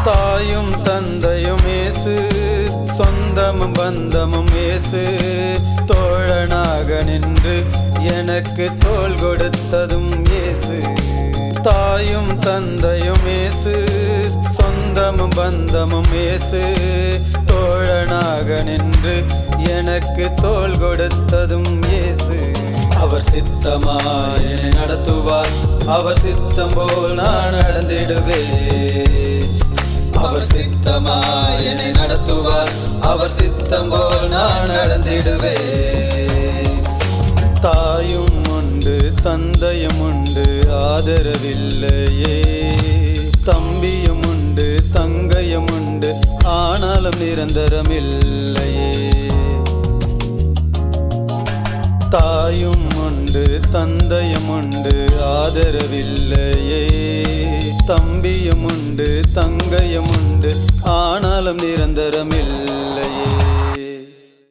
தாயும் தந்தையும் இயேசு, சொந்தமும் பந்தமும் இயேசு, தோழனாக நின்று எனக்கு தோள் கொடுத்ததும் இயேசு. தாயும் தந்தையும் இயேசு, சொந்தமும் பந்தமும் இயேசு, தோழனாக நின்று எனக்கு தோள் கொடுத்ததும் இயேசு. அவர் சித்தமாய் என்னை நடத்துவார், அவர் சித்தம் போல் நான் நடந்திடுவேன். அவர் சித்தமாய் என்னை நடத்துவார், அவர் சித்தம் போல் நான் நடந்திடுவேன். தாயும் உண்டு தந்தையும் உண்டு ஆதரவில்லையே, தம்பியும் உண்டு தங்கையும் உண்டு ஆனாலும் நிரந்தரமில்லையே. தாயும் உண்டு தந்தையும் உண்டு ஆதரவில்லையே, தம்பியும் உண்டு தங்கையும் உண்டு ஆனாலும் நிரந்தரமில்லையே.